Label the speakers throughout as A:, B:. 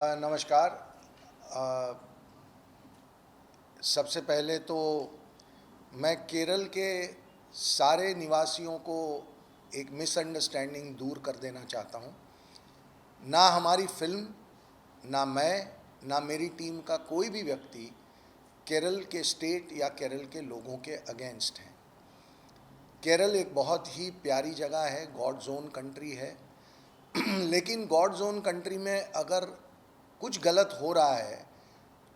A: नमस्कार। अ, सबसे पहले तो मैं केरल के सारे निवासियों को एक मिसअंडरस्टैंडिंग दूर कर देना चाहता हूँ। ना हमारी फिल्म, ना मैं, ना मेरी टीम का कोई भी व्यक्ति केरल के स्टेट या केरल के लोगों के अगेंस्ट है। केरल एक बहुत ही प्यारी जगह है, गॉड जोन कंट्री है। लेकिन गॉड जोन कंट्री में अगर कुछ गलत हो रहा है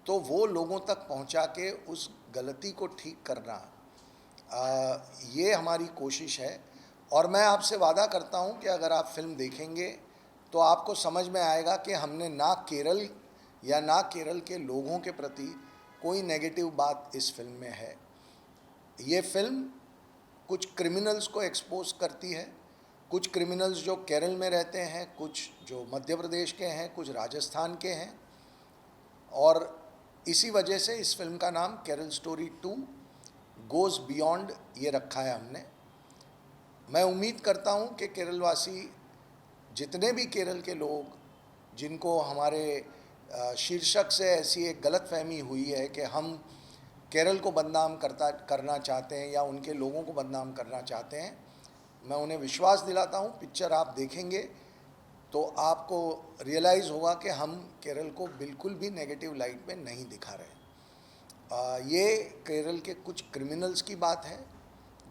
A: तो वो लोगों तक पहुंचा के उस गलती को ठीक करना, ये हमारी कोशिश है। और मैं आपसे वादा करता हूं कि अगर आप फिल्म देखेंगे तो आपको समझ में आएगा कि हमने ना केरल या ना केरल के लोगों के प्रति कोई नेगेटिव बात इस फिल्म में है। ये फिल्म कुछ क्रिमिनल्स को एक्सपोज करती है, कुछ क्रिमिनल्स जो केरल में रहते हैं, कुछ जो मध्य प्रदेश के हैं, कुछ राजस्थान के हैं। और इसी वजह से इस फिल्म का नाम केरल स्टोरी 2 गोज़ बियॉन्ड ये रखा है हमने। मैं उम्मीद करता हूँ कि केरलवासी, जितने भी केरल के लोग जिनको हमारे शीर्षक से ऐसी एक गलत फहमी हुई है कि हम केरल को बदनाम करना चाहते हैं या उनके लोगों को बदनाम करना चाहते हैं, मैं उन्हें विश्वास दिलाता हूँ पिक्चर आप देखेंगे तो आपको रियलाइज़ होगा कि हम केरल को बिल्कुल भी नेगेटिव लाइट में नहीं दिखा रहे। ये केरल के कुछ क्रिमिनल्स की बात है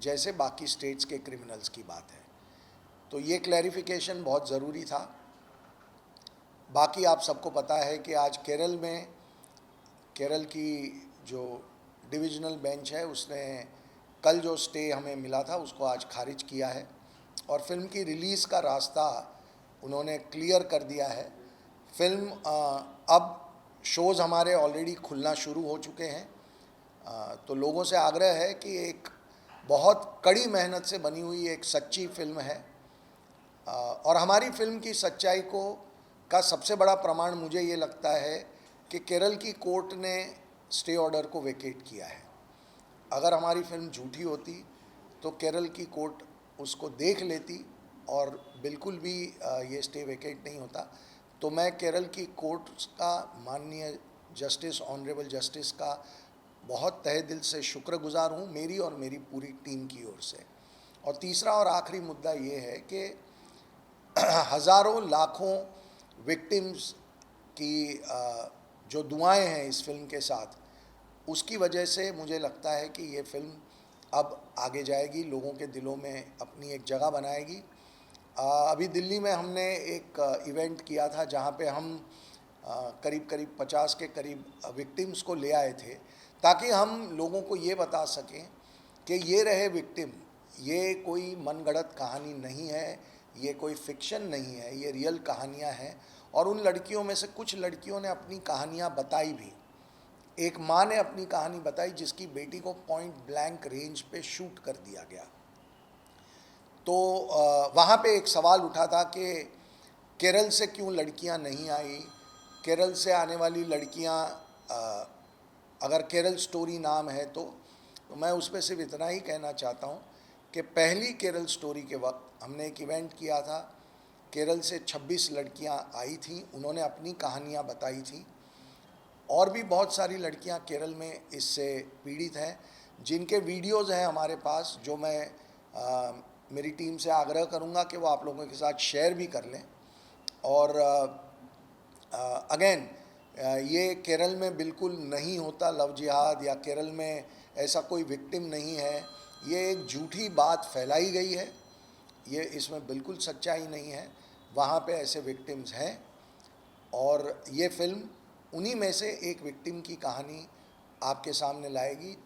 A: जैसे बाकी स्टेट्स के क्रिमिनल्स की बात है। तो ये क्लैरिफिकेशन बहुत ज़रूरी था। बाकी आप सबको पता है कि आज केरल में केरल की जो डिविजनल बेंच है उसने कल जो स्टे हमें मिला था उसको आज खारिज किया है और फिल्म की रिलीज़ का रास्ता उन्होंने क्लियर कर दिया है। फिल्म अब शोज़ हमारे ऑलरेडी खुलना शुरू हो चुके हैं। तो लोगों से आग्रह है कि एक बहुत कड़ी मेहनत से बनी हुई एक सच्ची फिल्म है। और हमारी फिल्म की सच्चाई को का सबसे बड़ा प्रमाण मुझे ये लगता है कि केरल की कोर्ट ने स्टे ऑर्डर को वेकेट किया है। अगर हमारी फिल्म झूठी होती तो केरल की कोर्ट उसको देख लेती और बिल्कुल भी ये स्टे वेकेट नहीं होता। तो मैं केरल की कोर्ट का, माननीय जस्टिस, ऑनरेबल जस्टिस का बहुत तहे दिल से शुक्रगुजार हूँ, मेरी और मेरी पूरी टीम की ओर से। और तीसरा और आखिरी मुद्दा ये है कि हज़ारों लाखों विक्टिम्स की जो दुआएं हैं इस फिल्म के साथ, उसकी वजह से मुझे लगता है कि ये फिल्म अब आगे जाएगी, लोगों के दिलों में अपनी एक जगह बनाएगी। अभी दिल्ली में हमने एक इवेंट किया था जहाँ पे हम करीब करीब 50 के करीब विक्टिम्स को ले आए थे ताकि हम लोगों को ये बता सकें कि ये रहे विक्टिम, ये कोई मनगढ़ंत कहानी नहीं है, ये कोई फिक्शन नहीं है, ये रियल कहानियाँ हैं। और उन लड़कियों में से कुछ लड़कियों ने अपनी कहानियाँ बताई भी। एक माँ ने अपनी कहानी बताई जिसकी बेटी को पॉइंट ब्लैंक रेंज पे शूट कर दिया गया। तो वहाँ पे एक सवाल उठा था कि केरल से क्यों लड़कियाँ नहीं आई, केरल से आने वाली लड़कियाँ, अगर केरल स्टोरी नाम है तो मैं उस पर सिर्फ इतना ही कहना चाहता हूँ कि पहली केरल स्टोरी के वक्त हमने एक इवेंट किया था। केरल से 26 लड़कियाँ आई थीं, उन्होंने अपनी कहानियाँ बताई थीं। और भी बहुत सारी लड़कियां केरल में इससे पीड़ित हैं जिनके वीडियोस हैं हमारे पास, जो मैं मेरी टीम से आग्रह करूंगा कि वो आप लोगों के साथ शेयर भी कर लें। और अगेन, ये केरल में बिल्कुल नहीं होता लव जिहाद, या केरल में ऐसा कोई विक्टिम नहीं है, ये एक झूठी बात फैलाई गई है, ये इसमें बिल्कुल सच्चाई नहीं है। वहाँ पे ऐसे विक्टिम्स हैं और ये फिल्म उन्हीं में से एक विक्टिम की कहानी आपके सामने लाएगी,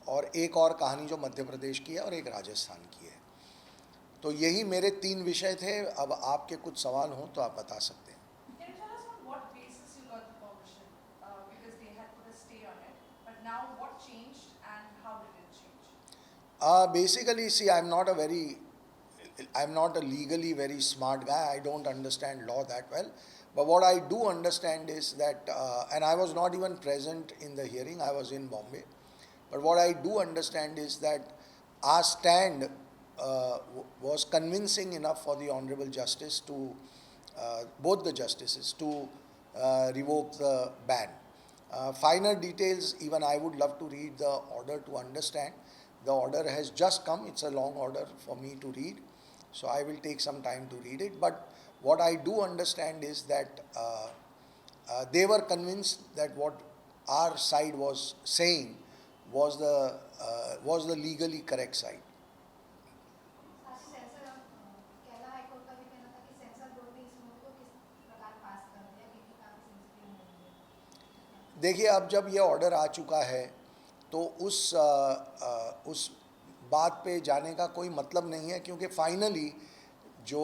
A: और एक और कहानी जो मध्य प्रदेश की है और एक राजस्थान की है। तो यही मेरे 3 विषय थे। अब आपके कुछ सवाल हों तो आप बता सकते हैं।
B: Can you tell us on what basis you got the permission? Because they had put a stay on it, but now what changed and how did it change?
A: Basically, see, I'm not a legally very smart guy. I don't understand law that well. But what I do understand is that, and I was not even present in the hearing, I was in Bombay. But what I do understand is that our stand was convincing enough for the Honorable Justice to, both the justices, to revoke the ban. Finer details, even I would love to read the order to understand. The order has just come, it's a long order for me to read, so I will take some time to read it. But what I do understand is that they were convinced that what our side was saying was the legally correct side.
C: आज sensor Kerala high court का भी कहना था कि sensor board ने इस movie को किस प्रकार पास कर दिया क्योंकि काफ़ी सेंसिटिव मूवी है।
A: देखिए, अब जब ये ऑर्डर आ चुका है तो उस बात पे जाने का कोई मतलब नहीं है, क्योंकि फाइनली जो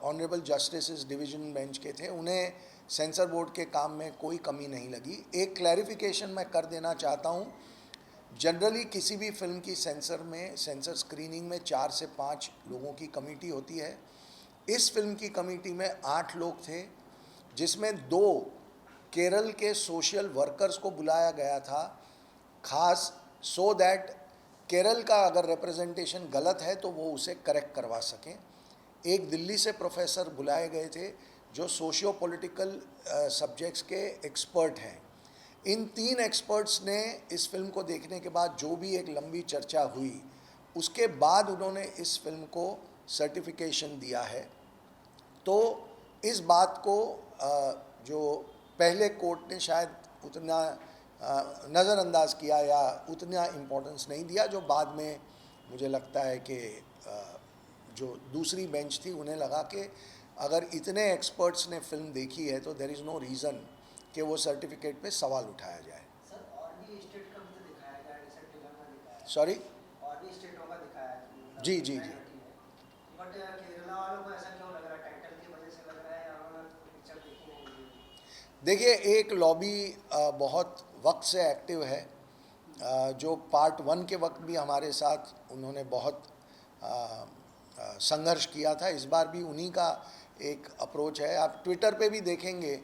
A: ऑनरेबल जस्टिस डिवीजन बेंच के थे उन्हें सेंसर बोर्ड के काम में कोई कमी नहीं लगी। एक क्लैरिफिकेशन मैं कर देना चाहता हूँ, जनरली किसी भी फिल्म की सेंसर स्क्रीनिंग में 4 से 5 लोगों की कमेटी होती है। इस फिल्म की कमेटी में 8 लोग थे, जिसमें 2 केरल के सोशल वर्कर्स को बुलाया गया था, खास सो दैट केरल का अगर रिप्रेजेंटेशन गलत है तो वो उसे करेक्ट करवा सकें। एक दिल्ली से प्रोफेसर बुलाए गए थे जो सोशियो पॉलिटिकल सब्जेक्ट्स के एक्सपर्ट हैं। इन 3 एक्सपर्ट्स ने इस फिल्म को देखने के बाद जो भी एक लंबी चर्चा हुई, उसके बाद उन्होंने इस फिल्म को सर्टिफिकेशन दिया है। तो इस बात को जो पहले कोर्ट ने शायद उतना नज़रअंदाज किया या उतना इम्पोर्टेंस नहीं दिया, जो बाद में मुझे लगता है कि जो दूसरी बेंच थी उन्हें लगा कि अगर इतने एक्सपर्ट्स ने फिल्म देखी है तो देयर इज़ नो रीज़न कि वो सर्टिफिकेट पे सवाल उठाया जाए।
D: सर, और भी स्टेट का भी तो दिखाया गया है, जैसे तेलंगाना दिखाया है।
A: सॉरी?
D: और भी स्टेटों का दिखाया है।
A: जी जी जी।
D: बट केरला वालों को ऐसा क्यों लग रहा है? टाइटल की वजह से लग रहा है या उन्होंने पिक्चर देखी नहीं?
A: देखिए, एक लॉबी बहुत वक्त से एक्टिव है, जो पार्ट 1 के वक्त भी हमारे साथ उन्होंने बहुत संघर्ष किया था। इस बार भी उन्हीं का एक अप्रोच है। आप ट्विटर पे भी देखेंगे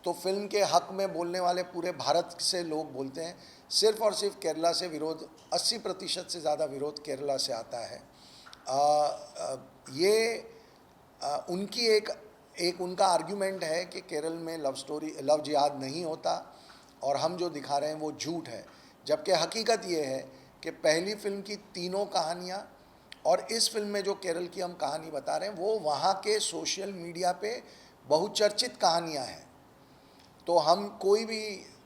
A: तो फिल्म के हक में बोलने वाले पूरे भारत से लोग बोलते हैं, सिर्फ और सिर्फ केरला से विरोध 80% से ज़्यादा विरोध केरला से आता है। उनकी एक उनका आर्ग्यूमेंट है कि केरल में लव जिहाद नहीं होता और हम जो दिखा रहे हैं वो झूठ है, जबकि हकीकत ये है कि पहली फिल्म की तीनों कहानियाँ और इस फिल्म में जो केरल की हम कहानी बता रहे हैं वो वहाँ के सोशल मीडिया पे बहुचर्चित कहानियाँ हैं। तो हम कोई भी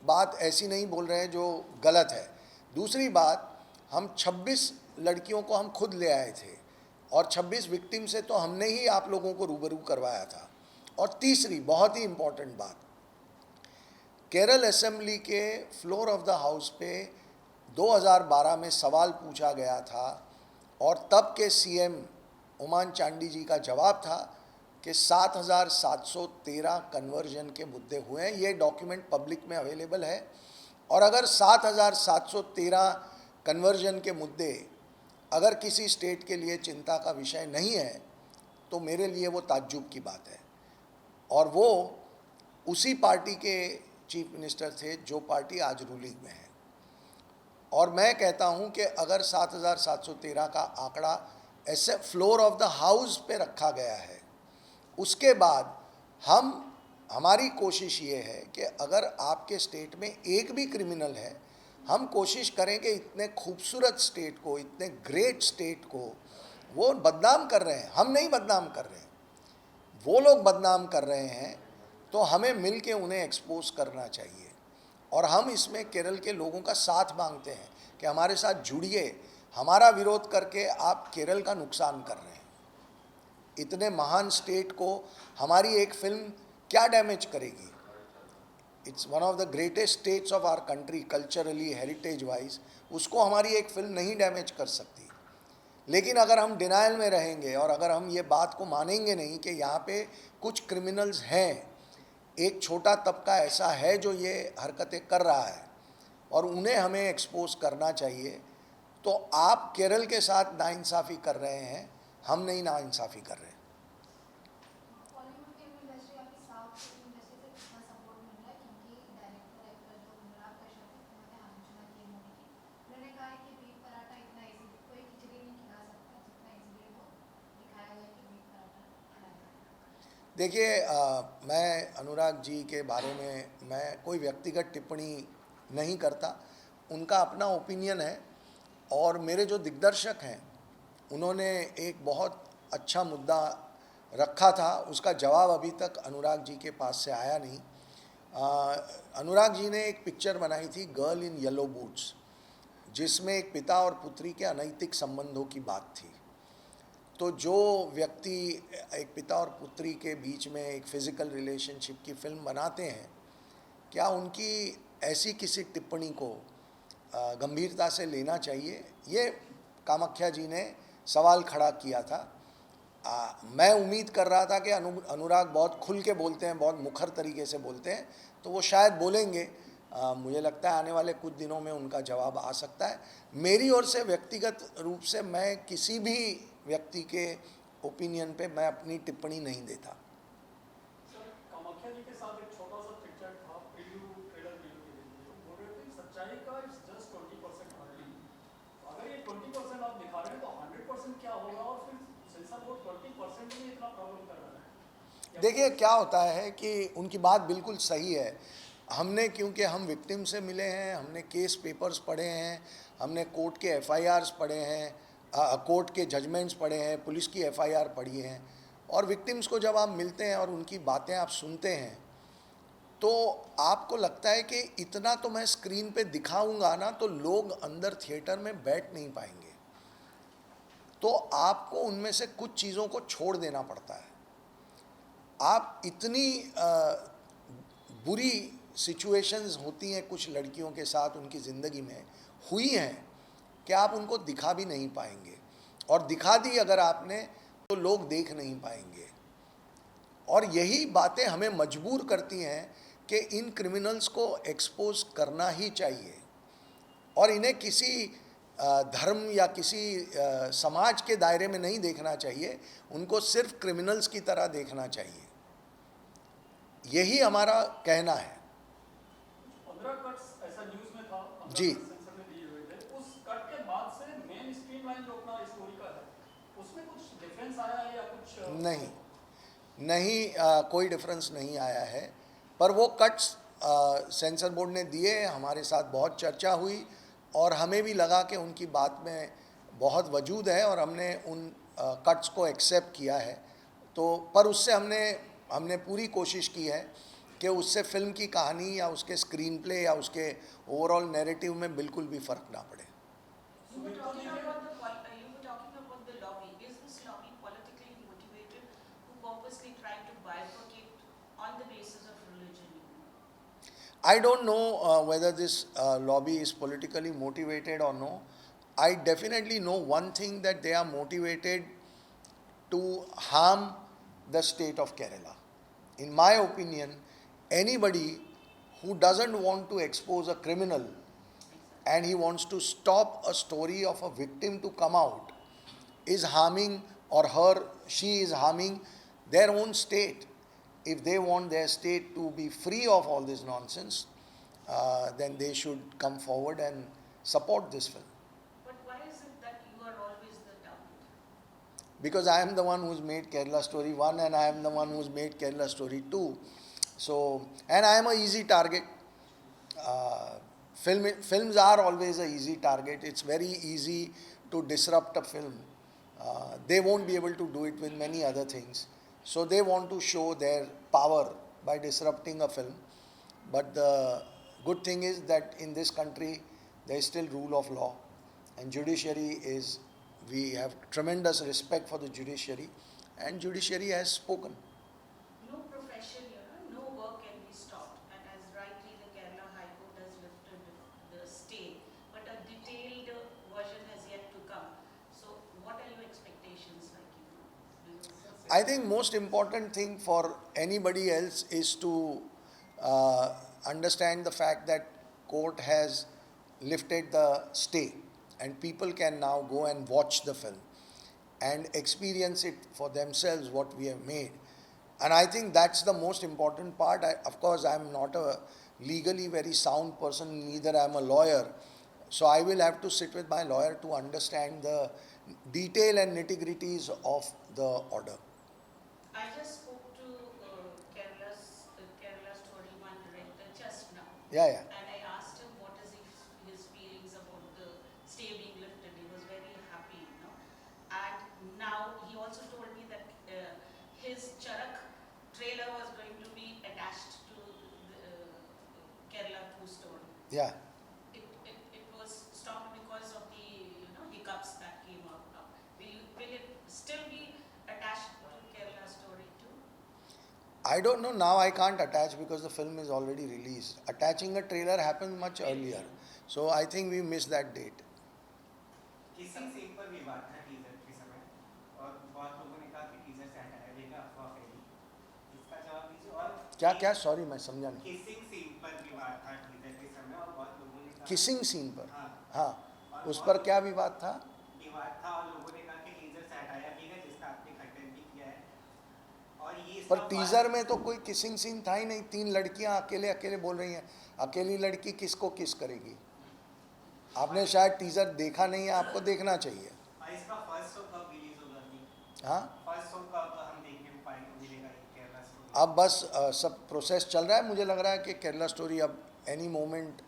A: बात ऐसी नहीं बोल रहे हैं जो गलत है। दूसरी बात, हम 26 लड़कियों को हम खुद ले आए थे और 26 विक्टिम से तो हमने ही आप लोगों को रूबरू करवाया था। और तीसरी बहुत ही इम्पॉर्टेंट बात, केरल असेंबली के फ्लोर ऑफ द हाउस पे 2012 में सवाल पूछा गया था और तब के सीएम ओमान चांडी जी का जवाब था कि 7,713 कन्वर्जन के मुद्दे हुए हैं। ये डॉक्यूमेंट पब्लिक में अवेलेबल है और अगर 7,713 कन्वर्जन के मुद्दे अगर किसी स्टेट के लिए चिंता का विषय नहीं है तो मेरे लिए वो ताज्जुब की बात है। और वो उसी पार्टी के चीफ मिनिस्टर थे जो पार्टी आज रूलिंग में है। और मैं कहता हूं कि अगर 7,713 का आंकड़ा ऐसे फ्लोर ऑफ द हाउस पे रखा गया है, उसके बाद हमारी कोशिश ये है कि अगर आपके स्टेट में एक भी क्रिमिनल है, हम कोशिश करें कि इतने खूबसूरत स्टेट को, इतने ग्रेट स्टेट को वो बदनाम कर रहे हैं। हम नहीं बदनाम कर रहे हैं, वो लोग बदनाम कर रहे हैं, तो हमें मिल के उन्हें एक्सपोज करना चाहिए। और हम इसमें केरल के लोगों का साथ मांगते हैं कि हमारे साथ जुड़िए, हमारा विरोध करके आप केरल का नुकसान कर रहे हैं। इतने महान स्टेट को हमारी एक फिल्म क्या डैमेज करेगी? It's one of the greatest states of our country culturally, heritage wise, उसको हमारी एक फिल्म नहीं डैमेज कर सकती। लेकिन अगर हम डिनाइल में रहेंगे और अगर हम ये बात को मानेंगे नहीं कि यहाँ पे कुछ क्रिमिनल्स हैं, एक छोटा तबका ऐसा है जो ये हरकतें कर रहा है और उन्हें हमें एक्सपोज करना चाहिए, तो आप केरल के साथ नाइंसाफ़ी कर रहे हैं, हम नहीं नाइंसाफ़ी कर रहे हैं।
C: बॉलीवुड फिल्म इंडस्ट्री आपकी साउथ फिल्म इंडस्ट्री से कितना सपोर्ट मिल रहा है क्योंकि डायरेक्टर एक्टर जो अनुराग कश्यप है उन्होंने आलोचना की मूवी की। उन्होंने कहा है कि बीफ पराठा इतना इजी कोई खिचड़ी नहीं खिला सकता जितना इजीली वो दिखाया गया कि बीफ पराठा खिलाया जाए।
A: देखिए, मैं अनुराग जी के बारे में मैं कोई व्यक्तिगत टिप्पणी नहीं करता। उनका अपना ओपिनियन है, और मेरे जो दिग्दर्शक हैं उन्होंने एक बहुत अच्छा मुद्दा रखा था, उसका जवाब अभी तक अनुराग जी के पास से आया नहीं। अनुराग जी ने एक पिक्चर बनाई थी, गर्ल इन येलो बूट्स, जिसमें एक पिता और पुत्री के अनैतिक संबंधों की बात थी। तो जो व्यक्ति एक पिता और पुत्री के बीच में एक फिज़िकल रिलेशनशिप की फिल्म बनाते हैं, क्या उनकी ऐसी किसी टिप्पणी को गंभीरता से लेना चाहिए? ये कामाख्या जी ने सवाल खड़ा किया था। मैं उम्मीद कर रहा था कि अनुराग बहुत खुल के बोलते हैं, बहुत मुखर तरीके से बोलते हैं, तो वो शायद बोलेंगे। मुझे लगता है आने वाले कुछ दिनों में उनका जवाब आ सकता है। मेरी ओर से व्यक्तिगत रूप से मैं किसी भी व्यक्ति के ओपिनियन पे मैं अपनी टिप्पणी नहीं देता।
E: सर, कामाख्या जी के साथ एक छोटा सा पिक्चर था, प्रीव्यू ट्रेलर प्रीव्यू के लिए वो बोल रहे थे सच्चाई का इट्स जस्ट 20% अर्ली। अगर ये 20% आप दिखा रहे हैं तो 100% क्या होगा, और फिर सेंसर बोर्ड 20% में इतना प्रॉब्लम कर रहा है।
A: देखिए, क्या होता है कि उनकी बात बिल्कुल सही है। हमने, क्योंकि हम विक्टिम से मिले हैं, हमने केस पेपर्स पढ़े हैं, हमने कोर्ट के एफआईआर्स पढ़े हैं, कोर्ट के जजमेंट्स पढ़े हैं, पुलिस की एफआईआर पढ़ी हैं, और विक्टिम्स को जब आप मिलते हैं और उनकी बातें आप सुनते हैं, तो आपको लगता है कि इतना तो मैं स्क्रीन पे दिखाऊंगा ना तो लोग अंदर थिएटर में बैठ नहीं पाएंगे। तो आपको उनमें से कुछ चीज़ों को छोड़ देना पड़ता है। आप इतनी बुरी सिचुएशंस होती हैं कुछ लड़कियों के साथ, उनकी ज़िंदगी में हुई हैं, कि आप उनको दिखा भी नहीं पाएंगे, और दिखा दी अगर आपने तो लोग देख नहीं पाएंगे। और यही बातें हमें मजबूर करती हैं कि इन क्रिमिनल्स को एक्सपोज करना ही चाहिए, और इन्हें किसी धर्म या किसी समाज के दायरे में नहीं देखना चाहिए, उनको सिर्फ क्रिमिनल्स की तरह देखना चाहिए। यही हमारा कहना है।
E: 15 कट्स ऐसा न्यूज में था, 15
A: जी।
E: कट्स सेंसर में दिए हुए थे। उस कट के बाद से मेन स्ट्रीम लाइन जो अपना स्टोरी का है उसमें कुछ डिफरेंस आया है या कुछ?
A: नहीं, कोई डिफरेंस नहीं आया है। पर वो कट्स सेंसर बोर्ड ने दिए, हमारे साथ बहुत चर्चा हुई, और हमें भी लगा कि उनकी बात में बहुत वजूद है, और हमने उन कट्स को एक्सेप्ट किया है। तो पर उससे हमने पूरी कोशिश की है कि उससे फिल्म की कहानी या उसके स्क्रीन प्ले या उसके ओवरऑल नैरेटिव में बिल्कुल भी फ़र्क ना पड़े।
B: You were talking about the lobby. Is this lobby politically motivated, who purposely trying to bifurcate on the basis of religion?
A: I don't know whether this lobby is politically motivated or no. I definitely know one thing, that they are motivated to harm the state of Kerala. In my opinion, anybody who doesn't want to expose a criminal and he wants to stop a story of a victim to come out is harming, or she is harming their own state. If they want their state to be free of all this nonsense, then they should come forward and support this film.
B: But why is it that you are always the target?
A: Because I am the one who's made Kerala Story 1 and I am the one who's made Kerala Story 2. So, and I am an easy target. Films are always an easy target. It's very easy to disrupt a film. They won't be able to do it with many other things. So they want to show their power by disrupting a film. But the good thing is that in this country, there is still rule of law. And we have tremendous respect for the judiciary. And judiciary has spoken.
B: No profession here, no work can be stopped. And as rightly the Kerala High Court has lifted the stay, but a detailed version has yet to come. So what are your expectations like?
A: I think most important thing for anybody else is to understand the fact that court has lifted the stay, and people can now go and watch the film and experience it for themselves what we have made. And I think that's the most important part. Of course, I'm not a legally very sound person, neither I'm a lawyer. So I will have to sit with my lawyer to understand the detail and nitty-gritties of the order.
B: I just spoke to
A: Yeah.
B: And I asked him what is his feelings about the stay being lifted. He was very happy, you know. And now he also told me that his Charak trailer was going to be attached to the Kerala Poo Stone.
A: Yeah.
B: It was stopped because of the hiccups that came up. Will it still be attached to Kerala story too?
A: I don't know, now I can't attach because the film is already released. Attaching a trailer happened much earlier. So I think we missed that date.
F: Kissing scene पर विवाद था teaser के समय और बहुत लोगों ने कहा कि टीजर से हटाया जाएगा, अफवाह फैली। इसका जवाब दीजिए। और
A: क्या सॉरी मैं समझा नहीं।
F: किसिंग सीन पर विवाद था टीजर के समय और बहुत लोगों ने कहा
A: किसिंग सीन पर?
F: हाँ,
A: हाँ, उस पर क्या विवाद था?
F: विवाद था और लोगों ने कहा कि टीजर से हटाया जाएगा, जिसका आपने खंडन भी किया है। और ये
A: पर टीजर में तो कोई किसिंग सीन था ही नहीं। 3 लड़कियां अकेले अकेले बोल रही हैं। अकेली लड़की किसको किस करेगी? आपने शायद टीजर देखा नहीं है, आपको देखना चाहिए।
F: इसका फर्स्ट शो कब रिलीज होगा अभी?
A: हाँ,
F: फर्स्ट शो कब हम देखने को पाएंगे, मिलेगा ये केरला स्टोरी?
A: अब बस सब प्रोसेस चल रहा है। मुझे लग रहा है कि केरला स्टोरी अब एनी मोमेंट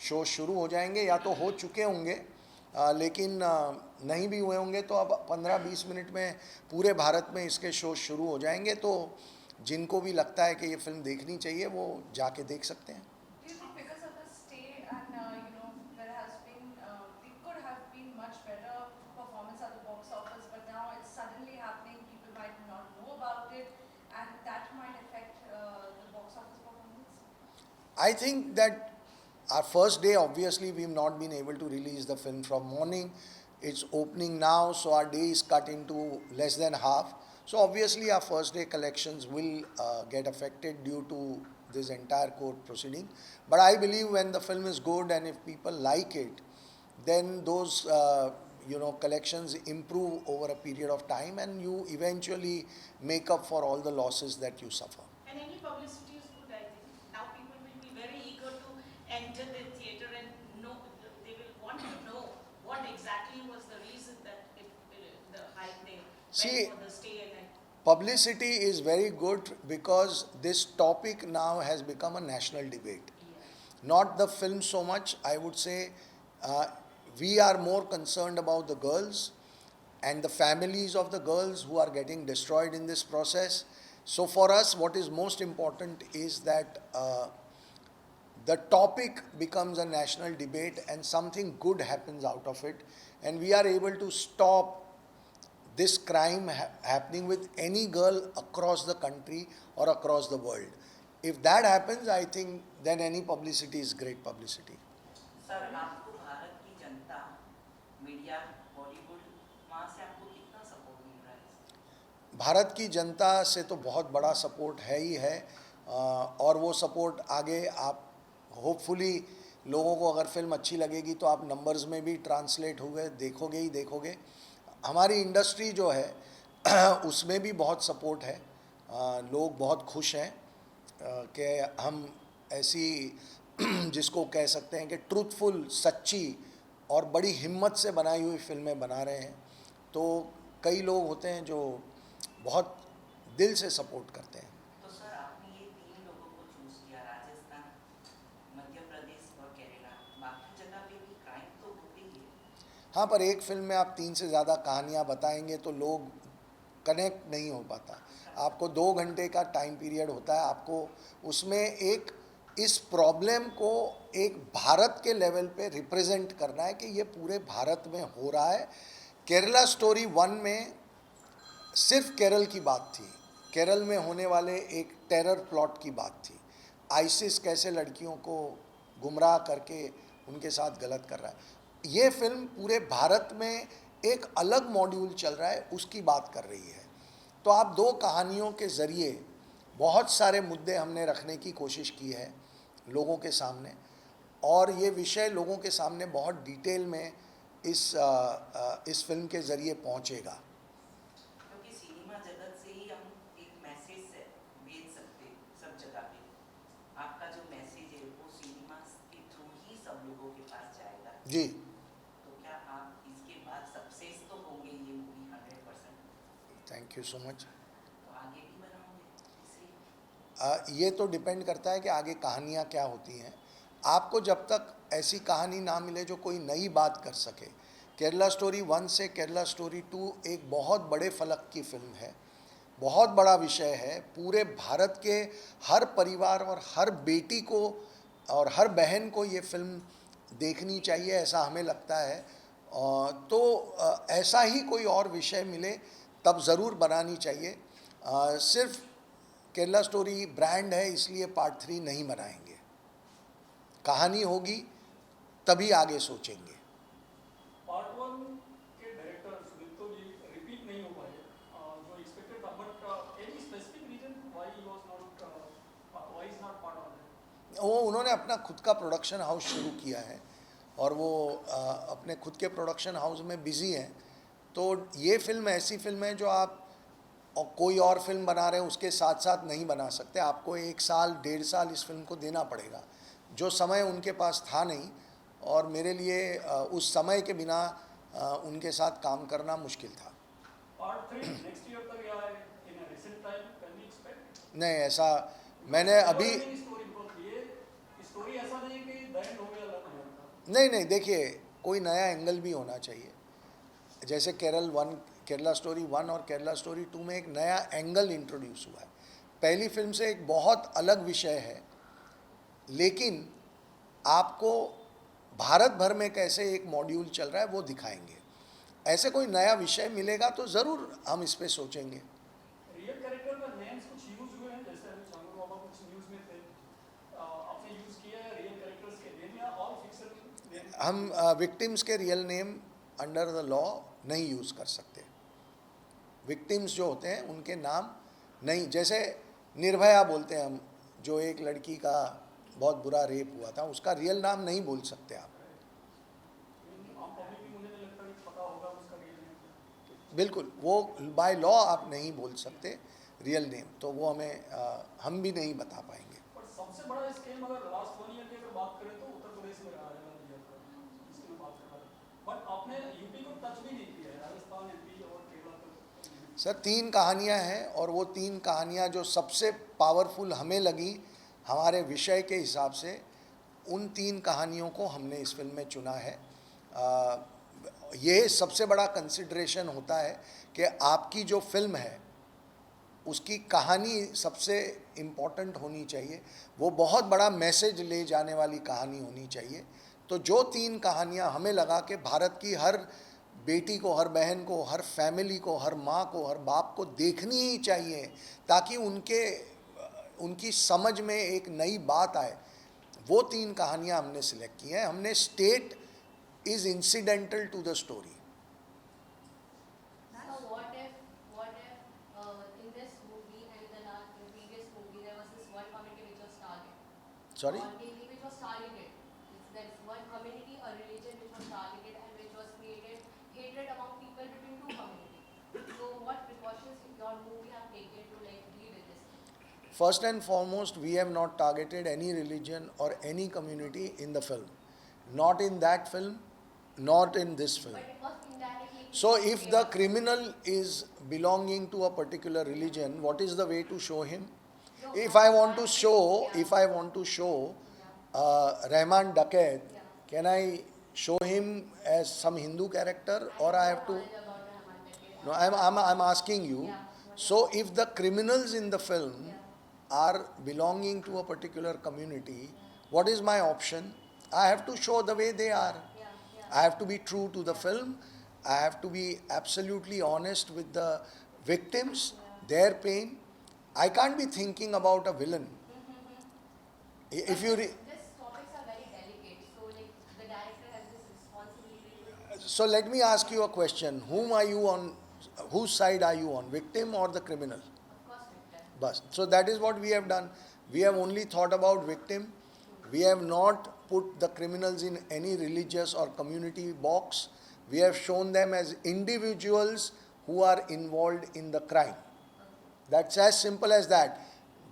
A: शो शुरू हो जाएंगे, या तो हो चुके होंगे, लेकिन नहीं भी हुए होंगे तो अब 15-20 मिनट में पूरे भारत में इसके शो शुरू हो जाएंगे। तो जिनको भी लगता है कि ये फिल्म देखनी चाहिए वो जाके देख सकते हैं।
G: Do you think because of the stay and there has been it could have been much better performance at the box office, but now it's suddenly happening, people might not know about it, and that might affect the box office performance?
A: I think that our first day, obviously, we've not been able to release the film from morning. It's opening now, so our day is cut into less than half. So obviously, our first day collections will get affected due to this entire court proceeding. But I believe when the film is good and if people like it, then those collections improve over a period of time, and you eventually make up for all the losses that you suffer.
B: And any publicity is good, I think. Now people will be very eager to enter the theatre and know, they will want to know what exactly was the reason that the hype they
A: See,
B: went for the stay and
A: publicity is very good because this topic now has become a national debate. Not the film so much, I would say. We are more concerned about the girls and the families of the girls who are getting destroyed in this process. So for us, what is most important is that the topic becomes a national debate and something good happens out of it, and we are able to stop this crime happening with any girl across the country or across the world. If that happens, I think then any publicity is great publicity.
H: Sir, आपको भारत की जनता, media, Bollywood, वहाँ से आपको कितना support मिल रहा है?
A: भारत की जनता से तो बहुत बड़ा सपोर्ट है ही है, और वो सपोर्ट आगे आप होपफुली लोगों को अगर फिल्म अच्छी लगेगी तो आप नंबर्स में भी ट्रांसलेट होगे, देखोगे ही देखोगे। हमारी इंडस्ट्री जो है उसमें भी बहुत सपोर्ट है। लोग बहुत खुश हैं कि हम ऐसी जिसको कह सकते हैं कि ट्रूथफुल, सच्ची और बड़ी हिम्मत से बनाई हुई फिल्में बना रहे हैं। तो कई लोग होते हैं जो बहुत दिल से सपोर्ट करते हैं।
H: तो सर, आपने ये 3 लोगों को चूज किया, राजस्थान, मध्य प्रदेश और केरला, बाकी जगह पे भी क्राइम तो होते ही है।
A: हाँ, पर एक फिल्म में आप 3 से ज़्यादा कहानियाँ बताएंगे तो लोग कनेक्ट नहीं हो पाता। आपको 2 घंटे का टाइम पीरियड होता है, आपको उसमें एक इस प्रॉब्लम को एक भारत के लेवल पे रिप्रेजेंट करना है कि ये पूरे भारत में हो रहा है। केरला स्टोरी 1 में सिर्फ केरल की बात थी, केरल में होने वाले एक टेरर प्लॉट की बात थी। आईसिस कैसे लड़कियों को गुमराह करके उनके साथ गलत कर रहा है। ये फिल्म पूरे भारत में एक अलग मॉड्यूल चल रहा है, उसकी बात कर रही है। तो आप 2 कहानियों के ज़रिए बहुत सारे मुद्दे हमने रखने की कोशिश की है लोगों के सामने, और ये विषय लोगों के सामने बहुत डिटेल में इस फिल्म के ज़रिए पहुंचेगा।
H: क्योंकि सिनेमा जगत से ही हम एक मैसेज से भेज सकते सब जगह पे। आपका जो मैसेज है वो सिनेमा के थ्रू ही सब लोगों के पास जाएगा।
A: जी,
H: तो क्या आप इसके बाद सक्सेस तो होंगे ये movie 100%?
A: Thank you so much.
H: तो आगे भी बनाओगे इसे?
A: ये तो डिपेंड करता है कि आगे कहानियाँ क्या होती हैं। आपको जब तक ऐसी कहानी ना मिले जो कोई नई बात कर सके। केरला स्टोरी 1 से केरला स्टोरी 2 एक बहुत बड़े फलक की फिल्म है, बहुत बड़ा विषय है। पूरे भारत के हर परिवार और हर बेटी को और हर बहन को ये फिल्म देखनी चाहिए, ऐसा हमें लगता है। तो ऐसा ही कोई और विषय मिले तब ज़रूर बनानी चाहिए। सिर्फ केरला स्टोरी ब्रांड है इसलिए पार्ट 3 नहीं बनाएंगे। कहानी होगी तभी आगे सोचेंगे।
E: पार्ट 1 के डायरेक्टर सुदीप्तो जी रिपीट नहीं हो पाए जो एक्सपेक्टेड था, but any specific reason why he was not why is not part of it?
A: वो उन्होंने अपना खुद का प्रोडक्शन हाउस शुरू किया है और वो अपने खुद के प्रोडक्शन हाउस में बिज़ी हैं। तो ये फिल्म ऐसी फिल्म है जो आप कोई और फिल्म बना रहे हैं उसके साथ साथ नहीं बना सकते। आपको 1 साल 1.5 साल इस फिल्म को देना पड़ेगा, जो समय उनके पास था नहीं। और मेरे लिए उस समय के बिना उनके साथ काम करना मुश्किल था।
E: पार्ट 3 नेक्स्ट ईयर तक या in a recent time can we expect?
A: नहीं, ऐसा मैंने अभी
E: स्टोरी ऐसा नहीं कि द एंड हो गया लग
A: नहीं, देखिए कोई नया एंगल भी होना चाहिए। जैसे केरला स्टोरी 1 और केरला स्टोरी 2 में एक नया एंगल इंट्रोड्यूस हुआ है। पहली फिल्म से एक बहुत अलग विषय है, लेकिन आपको भारत भर में कैसे एक मॉड्यूल चल रहा है वो दिखाएंगे। ऐसे कोई नया विषय मिलेगा तो ज़रूर हम इस पे सोचेंगे।
E: रियल कैरेक्टर का नेम्स कुछ यूज हुए हैं, जैसे अभी चांगू बाबा कुछ न्यूज़ में थे, आपने यूज किया है रियल कैरेक्टर्स के नेम या ऑल फिक्शन नेम?
A: हम विक्टिम्स के real name under the law नहीं यूज़ कर सकते। विक्टिम्स जो होते हैं उनके नाम नहीं, जैसे निर्भया बोलते हैं हम, जो एक लड़की का बहुत बुरा रेप हुआ था, उसका रियल नाम नहीं बोल सकते आप।
E: आम पब्लिक भी मुझे नहीं लगता कि पता होगा उसका रियल नेम।
A: बिल्कुल, वो बाय लॉ आप नहीं बोल सकते रियल नेम, तो वो हम भी नहीं बता पाएंगे।
E: पर सबसे बड़ा स्कैम अगर लास्ट 1 ईयर की अगर बात करें तो उत्तर प्रदेश में रहा है जिसकी मैं बात कर रहा था, बट आपने यूपी को टच भी नहीं किया है, राजस्थान, एमपी और केरला तक।
A: सर 3 कहानियाँ हैं और वो 3 कहानियाँ जो सबसे पावरफुल हमें लगी हमारे विषय के हिसाब से, उन 3 कहानियों को हमने इस फिल्म में चुना है। ये सबसे बड़ा कंसिडरेशन होता है कि आपकी जो फिल्म है उसकी कहानी सबसे इम्पोर्टेंट होनी चाहिए, वो बहुत बड़ा मैसेज ले जाने वाली कहानी होनी चाहिए। तो जो 3 कहानियाँ हमें लगा कि भारत की हर बेटी को, हर बहन को, हर फैमिली को, हर माँ को, हर बाप को देखनी ही चाहिए, ताकि उनकी समझ में एक नई बात आए, वो 3 कहानियाँ हमने सिलेक्ट की हैं। हमने state is incidental to the story.
C: So what if in this movie and the previous movie there was this one community which was targeted?
A: Sorry?
C: Or maybe which was targeted. There's one community or religion which was targeted and which was created hatred among people between 2 communities. So what precautions your movie have taken to like deal with this?
A: First and foremost, we have not targeted any religion or any community in the film. Not in that film, not in this film.
C: But it was indirectly.
A: So if the criminal is belonging to a particular religion, what is the way to show him?
C: No,
A: If I want to show Rahman Dakat,
C: Yeah.
A: can I show him as some Hindu character, or I have to?
C: Knowledge about Rahman Dakat.
A: No, I'm asking you.
C: Yeah.
A: So if the criminals in the film
C: Yeah.
A: are belonging to a particular community, what is my option? I have to show the way they are.
C: Yeah.
A: I have to be true to the film. I have to be absolutely honest with the victims, their pain. I can't be thinking about a villain. If you
C: These topics are very delicate, so like the director has this responsibility to.
A: so let me ask you a question. Whose side are you on? Victim or the criminal?
C: Of course, victim.
A: Bas. So that is what we have done. We have only thought about victim. We have not put the criminals in any religious or community box. We have shown them as individuals who are involved in the crime. That's as simple as that.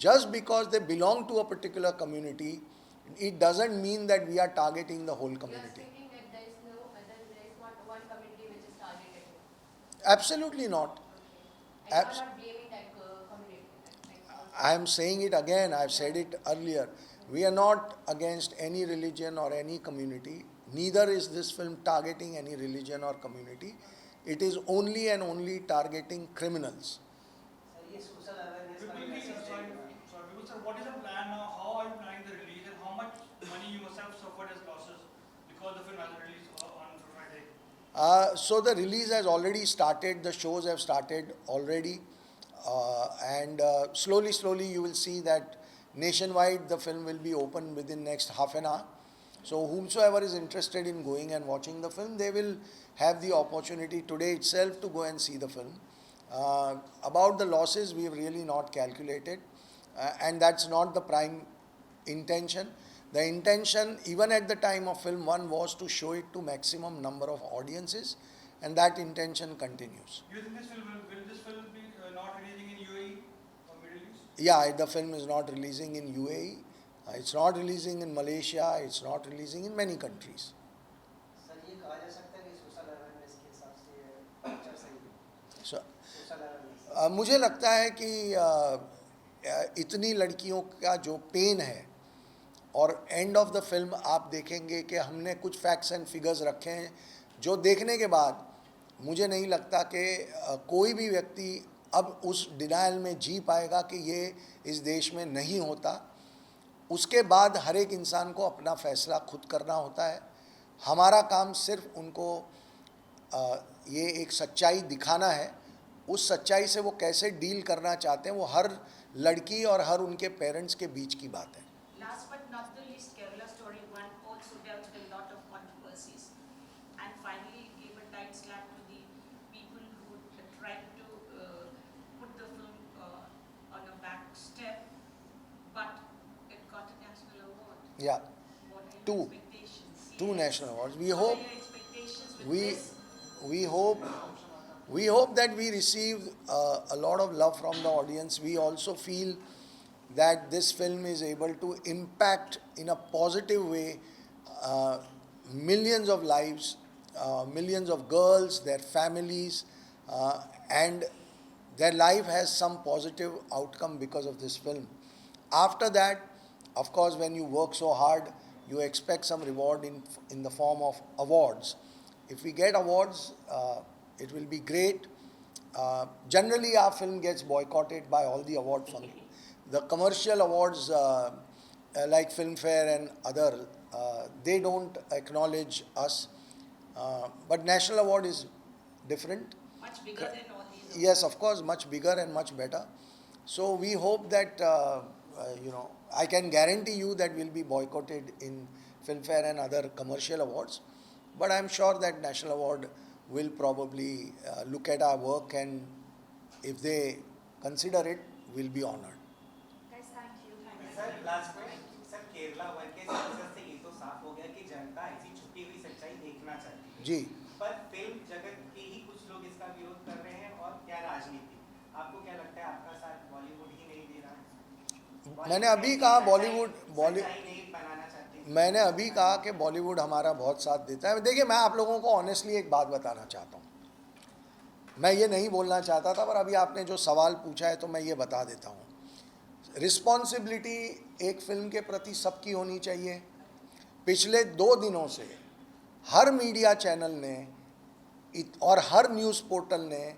A: Just because they belong to a particular community, it doesn't mean that we are targeting the whole
C: You are
A: community.
C: stating that there is not one community which is targeted.
A: Absolutely not.
C: And you are
A: Abs-
C: not blaming that community.
A: I am saying it again, I have said it earlier. We are not against any religion or any community. Neither is this film targeting any religion or community. It is only and only targeting criminals.
D: Sir ये social awareness का
E: Vipul ji,
D: message
E: sorry, Vipul sir, what is the plan now? How are you planning the release and how much money you must have suffered as losses because the film has released on Friday?
A: So the release has already started, the shows have started already, and slowly you will see that nationwide the film will be open within next half an hour. So whomsoever is interested in going and watching the film, they will have the opportunity today itself to go and see the film. About the losses, we have really not calculated, and that's not the prime intention. The intention, even at the time of film one, was to show it to maximum number of audiences, and that intention continues.
E: Do you think this film will this film be not releasing in UAE or Middle East?
A: Yeah, the film is not releasing in UAE, it's not releasing in Malaysia, it's not releasing in many countries.
D: Sir ये कहा जा सकता है कि social awareness के हिसाब से picture सही है
A: So,
D: सोशल अवेयरनेस
A: मुझे लगता है कि इतनी लड़कियों का जो पेन है, और एंड ऑफ द फिल्म आप देखेंगे कि हमने कुछ फैक्ट्स एंड फिगर्स रखे हैं जो देखने के बाद मुझे नहीं लगता कि कोई भी व्यक्ति अब उस डिनायल में जी पाएगा कि ये इस देश में नहीं होता. उसके बाद हर एक इंसान को अपना फैसला खुद करना होता है. हमारा काम सिर्फ उनको ये एक सच्चाई दिखाना है. उस सच्चाई से वो कैसे डील करना चाहते हैं वो हर लड़की और हर उनके पेरेंट्स के बीच की बात है.
B: Last but not the least, Kerala Story 1 also dealt with a lot of controversies and finally gave a tight slap to the people who tried to put the film on a back step, but it got a national award.
A: Yeah,
B: What are your
A: Two.
B: expectations?
A: 2
B: Yes.
A: national awards. We
B: What
A: hope
B: are your expectations with this?
A: we hope that we receive a lot of love from the audience. We also feel that this film is able to impact in a positive way millions of lives, millions of girls, their families, and their life has some positive outcome because of this film. After that, of course, when you work so hard, you expect some reward in the form of awards. If we get awards, it will be great. Generally, our film gets boycotted by all the award functions. The commercial awards like Filmfare and other, they don't acknowledge us. But national award is different.
B: Much bigger than all these.
A: Yes, of course, much bigger and much better. So we hope that, I can guarantee you that we'll be boycotted in Filmfare and other commercial awards. But I'm sure that national award will probably look at our work, and if they consider it, we'll be honored.
G: Guys, thank you.
F: Sir last में sir Kerala one के success से ये तो साफ हो गया कि जनता ऐसी छुपी हुई सच्चाई देखना चाहती है.
A: जी.
F: पर फिल्म जगत के ही कुछ लोग इसका विरोध कर रहे हैं और क्या राजनीति. आपको क्या लगता है आपका साथ बॉलीवुड ही नहीं दे रहा है?
A: मैंने अभी कहा
F: सच्चाई नहीं बनाना चाहती.
A: मैंने अभी कहा कि बॉलीवुड हमारा बहुत साथ देता है. देखिए, मैं आप लोगों को ऑनेस्टली एक बात बताना चाहता हूँ. मैं ये नहीं बोलना चाहता था, पर अभी आपने जो सवाल पूछा है तो मैं ये बता देता हूँ. रिस्पॉन्सिबिलिटी एक फिल्म के प्रति सबकी होनी चाहिए. पिछले 2 दिनों से हर मीडिया चैनल ने और हर न्यूज़ पोर्टल ने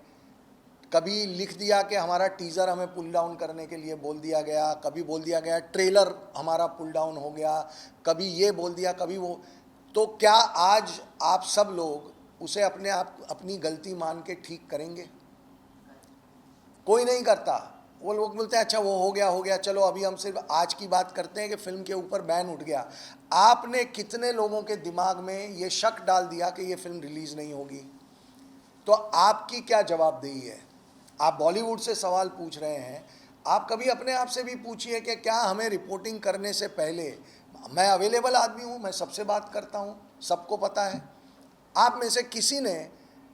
A: कभी लिख दिया कि हमारा टीज़र हमें पुल डाउन करने के लिए बोल दिया गया, कभी बोल दिया गया ट्रेलर हमारा पुल डाउन हो गया, कभी ये बोल दिया, कभी वो. तो क्या आज आप सब लोग उसे अपने आप अपनी गलती मान के ठीक करेंगे? कोई नहीं करता. वो लोग बोलते हैं अच्छा वो हो गया, चलो अभी हम सिर्फ आज की बात करते हैं कि फिल्म के ऊपर बैन उठ गया. आपने कितने लोगों के दिमाग में ये शक डाल दिया कि ये फिल्म रिलीज़ नहीं होगी? तो आपकी क्या जवाबदेही है? आप बॉलीवुड से सवाल पूछ रहे हैं, आप कभी अपने आप से भी पूछिए कि क्या हमें रिपोर्टिंग करने से पहले, मैं अवेलेबल आदमी हूँ, मैं सबसे बात करता हूँ, सबको पता है. आप में से किसी ने,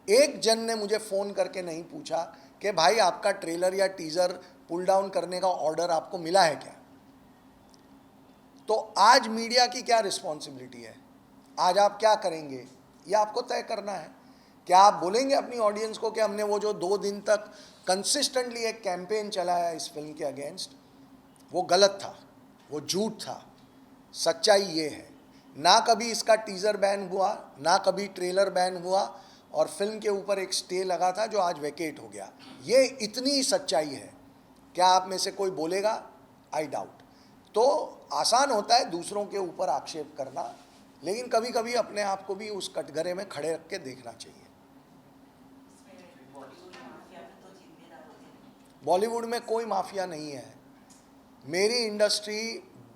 A: एक जन ने मुझे फ़ोन करके नहीं पूछा कि भाई आपका ट्रेलर या टीज़र पुल डाउन करने का ऑर्डर आपको मिला है क्या? तो आज मीडिया की क्या रिस्पॉन्सिबिलिटी है? आज आप क्या करेंगे ये आपको तय करना है. क्या आप बोलेंगे अपनी ऑडियंस को कि हमने वो जो 2 दिन तक कंसिस्टेंटली एक कैंपेन चलाया इस फिल्म के अगेंस्ट, वो गलत था, वो झूठ था, सच्चाई ये है। ना कभी इसका टीज़र बैन हुआ, ना कभी ट्रेलर बैन हुआ, और फिल्म के ऊपर एक स्टे लगा था जो आज वेकेट हो गया। ये इतनी सच्चाई है। क्या आप में से कोई बोलेगा? I doubt. तो आसान होता है दूसरों के ऊपर आक्षेप करना, लेकिन कभी कभी अपने आप को भी उस कटघरे में खड़े रख के देखना चाहिए।
H: इसमें बॉलीवुड माफिया भी तो जिम्मेदार होते हैं।
A: बॉलीवुड में कोई माफिया नहीं है। मेरी इंडस्ट्री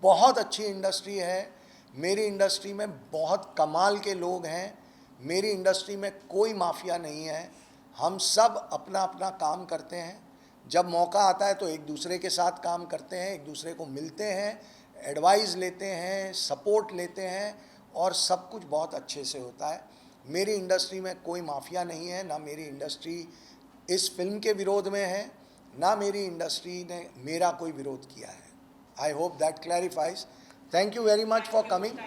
A: बहुत अच्छी इंडस्ट्री है। मेरी इंडस्ट्री में बहुत कमाल के लोग हैं। मेरी इंडस्ट्री में कोई माफिया नहीं है। हम सब अपना अपना काम करते हैं। जब मौका आता है तो एक दूसरे के साथ काम करते हैं, एक दूसरे को मिलते हैं, एडवाइस लेते हैं, सपोर्ट लेते हैं, और सब कुछ बहुत अच्छे से होता है। मेरी इंडस्ट्री में कोई माफिया नहीं है। ना मेरी इंडस्ट्री इस फिल्म के विरोध में है, ना मेरी इंडस्ट्री ने मेरा कोई विरोध किया है। I hope that clarifies. Thank you very much for coming.